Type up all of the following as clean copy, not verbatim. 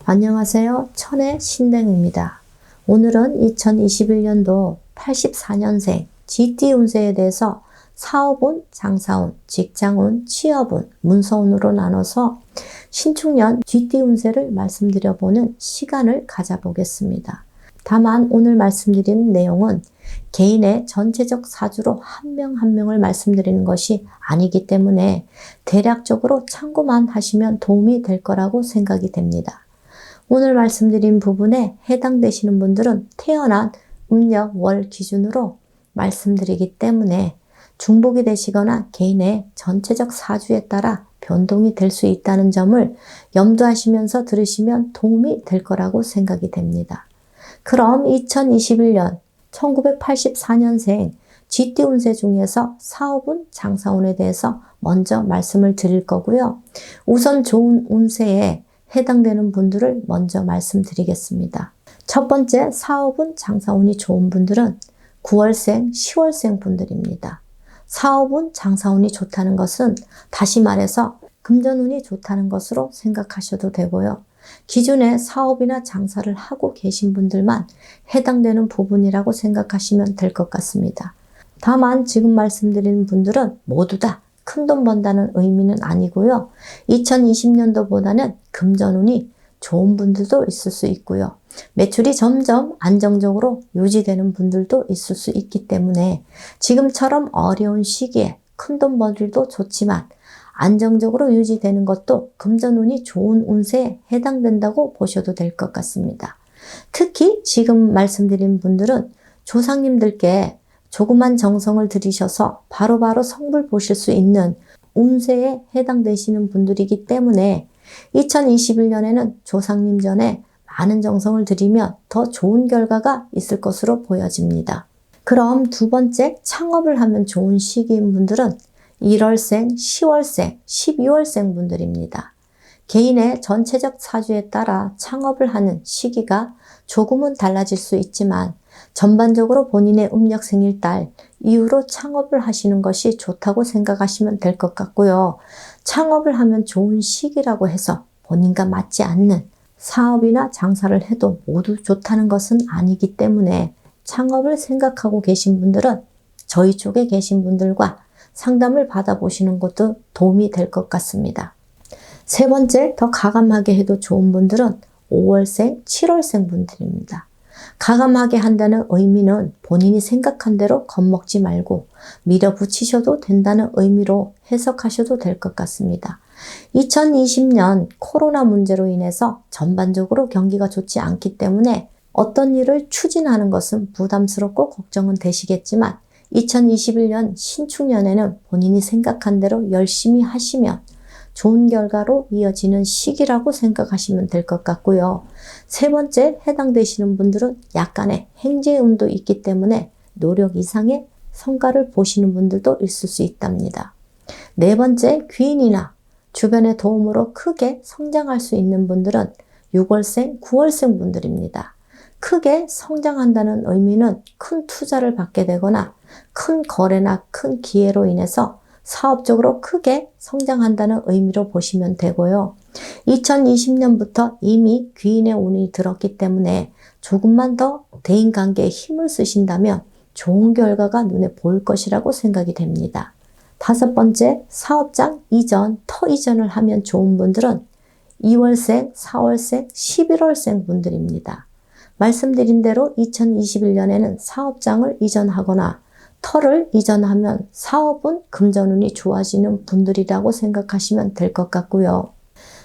안녕하세요. 천의 신댕입니다. 오늘은 2021년도 84년생 GT 운세에 대해서 사업운, 장사운, 직장운, 취업운, 문서운으로 나눠서 신축년 GT 운세를 말씀드려보는 시간을 가져보겠습니다. 다만 오늘 말씀드리는 내용은 개인의 전체적 사주로 한 명 한 명을 말씀드리는 것이 아니기 때문에 대략적으로 참고만 하시면 도움이 될 거라고 생각이 됩니다. 오늘 말씀드린 부분에 해당되시는 분들은 태어난 음력 월 기준으로 말씀드리기 때문에 중복이 되시거나 개인의 전체적 사주에 따라 변동이 될 수 있다는 점을 염두하시면서 들으시면 도움이 될 거라고 생각이 됩니다. 그럼 2021년 1984년생 GT 운세 중에서 사업운, 장사운에 대해서 먼저 말씀을 드릴 거고요. 우선 좋은 운세에 해당되는 분들을 먼저 말씀드리겠습니다. 첫 번째 사업운, 장사운이 좋은 분들은 9월생, 10월생 분들입니다. 사업운, 장사운이 좋다는 것은 다시 말해서 금전운이 좋다는 것으로 생각하셔도 되고요. 기존에 사업이나 장사를 하고 계신 분들만 해당되는 부분이라고 생각하시면 될 것 같습니다. 다만 지금 말씀드리는 분들은 모두 다 큰돈 번다는 의미는 아니고요. 2020년도보다는 금전운이 좋은 분들도 있을 수 있고요. 매출이 점점 안정적으로 유지되는 분들도 있을 수 있기 때문에 지금처럼 어려운 시기에 큰돈 벌기도 좋지만 안정적으로 유지되는 것도 금전운이 좋은 운세에 해당된다고 보셔도 될 것 같습니다. 특히 지금 말씀드린 분들은 조상님들께 조그만 정성을 들이셔서 바로바로 성불 보실 수 있는 운세에 해당되시는 분들이기 때문에 2021년에는 조상님 전에 많은 정성을 들이면 더 좋은 결과가 있을 것으로 보여집니다. 그럼 두 번째, 창업을 하면 좋은 시기인 분들은 1월생, 10월생, 12월생 분들입니다. 개인의 전체적 사주에 따라 창업을 하는 시기가 조금은 달라질 수 있지만 전반적으로 본인의 음력 생일달 이후로 창업을 하시는 것이 좋다고 생각하시면 될 것 같고요. 창업을 하면 좋은 시기라고 해서 본인과 맞지 않는 사업이나 장사를 해도 모두 좋다는 것은 아니기 때문에 창업을 생각하고 계신 분들은 저희 쪽에 계신 분들과 상담을 받아보시는 것도 도움이 될 것 같습니다. 세 번째, 더 가감하게 해도 좋은 분들은 5월생, 7월생 분들입니다. 가감하게 한다는 의미는 본인이 생각한 대로 겁먹지 말고 밀어붙이셔도 된다는 의미로 해석하셔도 될 것 같습니다. 2020년 코로나 문제로 인해서 전반적으로 경기가 좋지 않기 때문에 어떤 일을 추진하는 것은 부담스럽고 걱정은 되시겠지만 2021년 신축년에는 본인이 생각한 대로 열심히 하시면 좋은 결과로 이어지는 시기라고 생각하시면 될 것 같고요. 세 번째, 해당되시는 분들은 약간의 행제음도 있기 때문에 노력 이상의 성과를 보시는 분들도 있을 수 있답니다. 네 번째, 귀인이나 주변의 도움으로 크게 성장할 수 있는 분들은 6월생, 9월생 분들입니다. 크게 성장한다는 의미는 큰 투자를 받게 되거나 큰 거래나 큰 기회로 인해서 사업적으로 크게 성장한다는 의미로 보시면 되고요. 2020년부터 이미 귀인의 운이 들었기 때문에 조금만 더 대인관계에 힘을 쓰신다면 좋은 결과가 눈에 보일 것이라고 생각이 됩니다. 다섯 번째, 사업장 이전, 터 이전을 하면 좋은 분들은 2월생, 4월생, 11월생 분들입니다. 말씀드린 대로 2021년에는 사업장을 이전하거나 터를 이전하면 사업은 금전운이 좋아지는 분들이라고 생각하시면 될 것 같고요.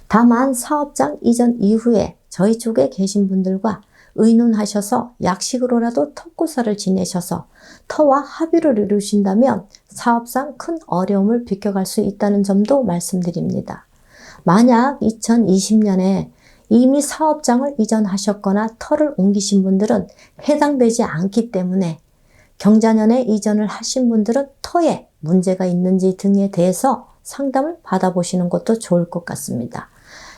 다만 사업장 이전 이후에 저희 쪽에 계신 분들과 의논하셔서 약식으로라도 터고사를 지내셔서 터와 합의를 이루신다면 사업상 큰 어려움을 비껴갈 수 있다는 점도 말씀드립니다. 만약 2020년에 이미 사업장을 이전하셨거나 터를 옮기신 분들은 해당되지 않기 때문에 경자년에 이전을 하신 분들은 터에 문제가 있는지 등에 대해서 상담을 받아보시는 것도 좋을 것 같습니다.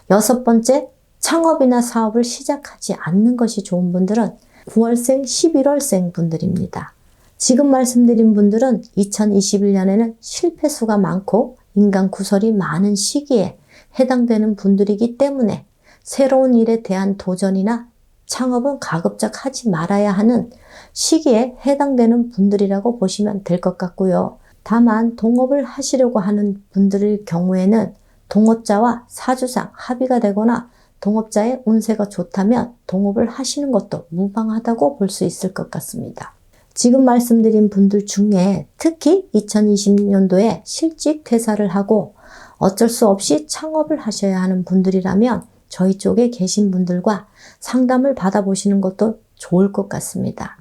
여섯 번째, 창업이나 사업을 시작하지 않는 것이 좋은 분들은 9월생, 11월생 분들입니다. 지금 말씀드린 분들은 2021년에는 실패수가 많고 인간 구설이 많은 시기에 해당되는 분들이기 때문에 새로운 일에 대한 도전이나 창업은 가급적 하지 말아야 하는 시기에 해당되는 분들이라고 보시면 될 것 같고요. 다만 동업을 하시려고 하는 분들의 경우에는 동업자와 사주상 합의가 되거나 동업자의 운세가 좋다면 동업을 하시는 것도 무방하다고 볼 수 있을 것 같습니다. 지금 말씀드린 분들 중에 특히 2020년도에 실직 퇴사를 하고 어쩔 수 없이 창업을 하셔야 하는 분들이라면 저희 쪽에 계신 분들과 상담을 받아보시는 것도 좋을 것 같습니다.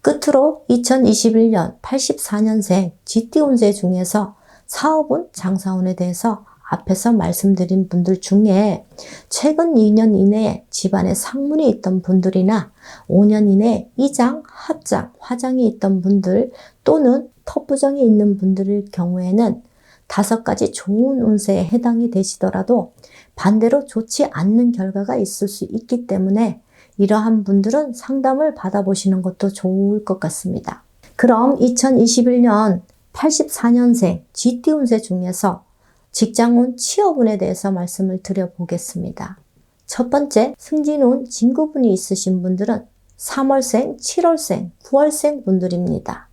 끝으로 2021년 84년생 GT 운세 중에서 사업운, 장사운에 대해서 앞에서 말씀드린 분들 중에 최근 2년 이내에 집안에 상문이 있던 분들이나 5년 이내에 이장, 합장, 화장이 있던 분들 또는 터부정이 있는 분들의 경우에는 5가지 좋은 운세에 해당이 되시더라도 반대로 좋지 않는 결과가 있을 수 있기 때문에 이러한 분들은 상담을 받아보시는 것도 좋을 것 같습니다. 그럼 2021년 84년생 GT 운세 중에서 직장운, 취업운에 대해서 말씀을 드려보겠습니다. 첫 번째, 승진운, 진급운이 있으신 분들은 3월생, 7월생, 9월생 분들입니다.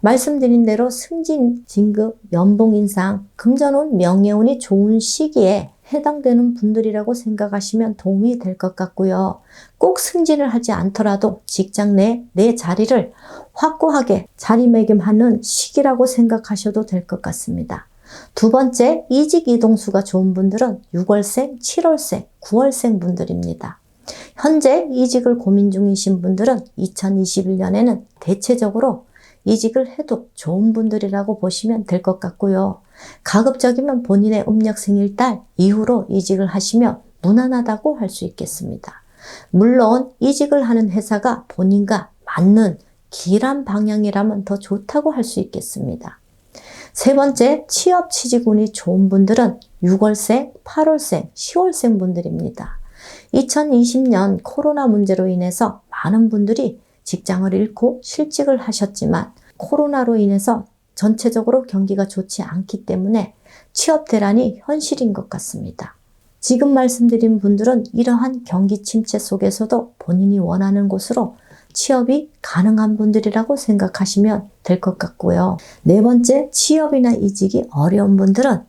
말씀드린 대로 승진, 진급, 연봉 인상, 금전운, 명예운이 좋은 시기에 해당되는 분들이라고 생각하시면 도움이 될 것 같고요. 꼭 승진을 하지 않더라도 직장 내 내 자리를 확고하게 자리매김하는 시기라고 생각하셔도 될 것 같습니다. 두 번째, 이직 이동수가 좋은 분들은 6월생, 7월생, 9월생 분들입니다. 현재 이직을 고민 중이신 분들은 2021년에는 대체적으로 이직을 해도 좋은 분들이라고 보시면 될 것 같고요. 가급적이면 본인의 음력 생일달 이후로 이직을 하시면 무난하다고 할 수 있겠습니다. 물론 이직을 하는 회사가 본인과 맞는 길한 방향이라면 더 좋다고 할 수 있겠습니다. 세 번째, 취업 취직운이 좋은 분들은 6월생, 8월생, 10월생 분들입니다. 2020년 코로나 문제로 인해서 많은 분들이 직장을 잃고 실직을 하셨지만 코로나로 인해서 전체적으로 경기가 좋지 않기 때문에 취업 대란이 현실인 것 같습니다. 지금 말씀드린 분들은 이러한 경기 침체 속에서도 본인이 원하는 곳으로 취업이 가능한 분들이라고 생각하시면 될 것 같고요. 네 번째, 취업이나 이직이 어려운 분들은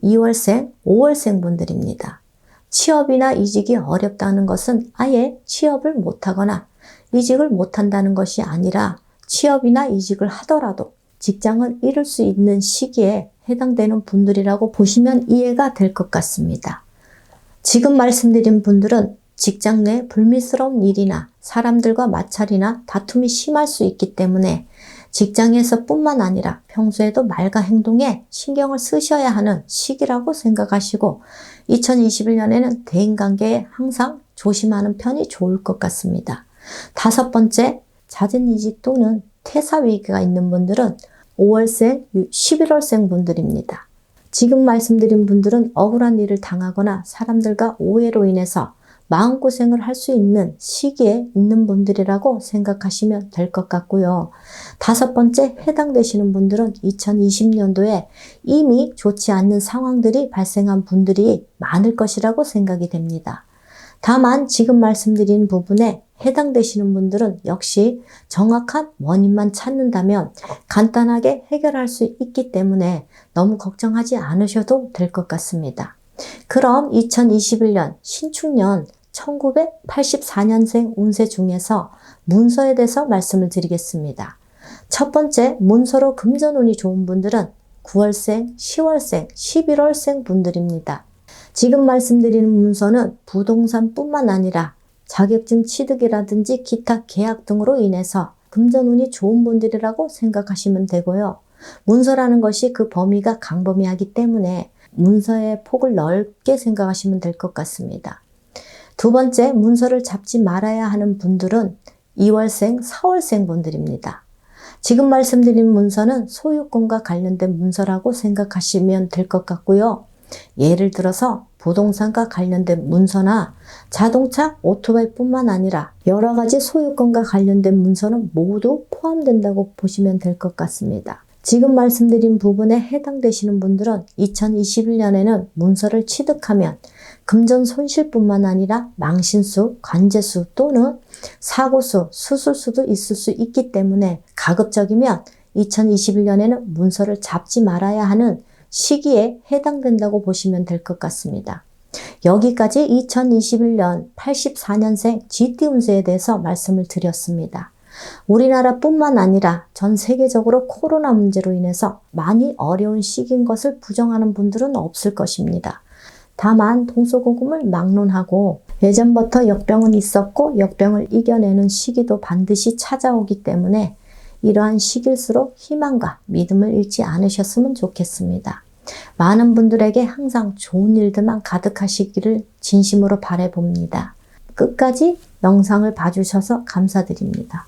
2월생, 5월생 분들입니다. 취업이나 이직이 어렵다는 것은 아예 취업을 못하거나 이직을 못한다는 것이 아니라 취업이나 이직을 하더라도 직장을 잃을 수 있는 시기에 해당되는 분들이라고 보시면 이해가 될 것 같습니다. 지금 말씀드린 분들은 직장 내 불미스러운 일이나 사람들과 마찰이나 다툼이 심할 수 있기 때문에 직장에서 뿐만 아니라 평소에도 말과 행동에 신경을 쓰셔야 하는 시기라고 생각하시고 2021년에는 대인관계에 항상 조심하는 편이 좋을 것 같습니다. 다섯 번째, 잦은 이직 또는 퇴사 위기가 있는 분들은 5월생, 11월생 분들입니다. 지금 말씀드린 분들은 억울한 일을 당하거나 사람들과 오해로 인해서 마음고생을 할 수 있는 시기에 있는 분들이라고 생각하시면 될 것 같고요. 다섯 번째, 해당되시는 분들은 2020년도에 이미 좋지 않는 상황들이 발생한 분들이 많을 것이라고 생각이 됩니다. 다만 지금 말씀드린 부분에 해당되시는 분들은 역시 정확한 원인만 찾는다면 간단하게 해결할 수 있기 때문에 너무 걱정하지 않으셔도 될 것 같습니다. 그럼 2021년 신축년 1984년생 운세 중에서 문서에 대해서 말씀을 드리겠습니다. 첫 번째, 문서로 금전운이 좋은 분들은 9월생, 10월생, 11월생 분들입니다. 지금 말씀드리는 문서는 부동산뿐만 아니라 자격증 취득이라든지 기타 계약 등으로 인해서 금전운이 좋은 분들이라고 생각하시면 되고요. 문서라는 것이 그 범위가 광범위하기 때문에 문서의 폭을 넓게 생각하시면 될 것 같습니다. 두 번째, 문서를 잡지 말아야 하는 분들은 2월생, 4월생 분들입니다. 지금 말씀드린 문서는 소유권과 관련된 문서라고 생각하시면 될 것 같고요. 예를 들어서 부동산과 관련된 문서나 자동차, 오토바이뿐만 아니라 여러 가지 소유권과 관련된 문서는 모두 포함된다고 보시면 될 것 같습니다. 지금 말씀드린 부분에 해당되시는 분들은 2021년에는 문서를 취득하면 금전 손실뿐만 아니라 망신수, 관제수 또는 사고수, 수술수도 있을 수 있기 때문에 가급적이면 2021년에는 문서를 잡지 말아야 하는 시기에 해당된다고 보시면 될 것 같습니다. 여기까지 2021년 84년생 GT 운세에 대해서 말씀을 드렸습니다. 우리나라뿐만 아니라 전 세계적으로 코로나 문제로 인해서 많이 어려운 시기인 것을 부정하는 분들은 없을 것입니다. 다만 동서고금을 막론하고 예전부터 역병은 있었고 역병을 이겨내는 시기도 반드시 찾아오기 때문에 이러한 시기일수록 희망과 믿음을 잃지 않으셨으면 좋겠습니다. 많은 분들에게 항상 좋은 일들만 가득하시기를 진심으로 바라봅니다. 끝까지 영상을 봐주셔서 감사드립니다.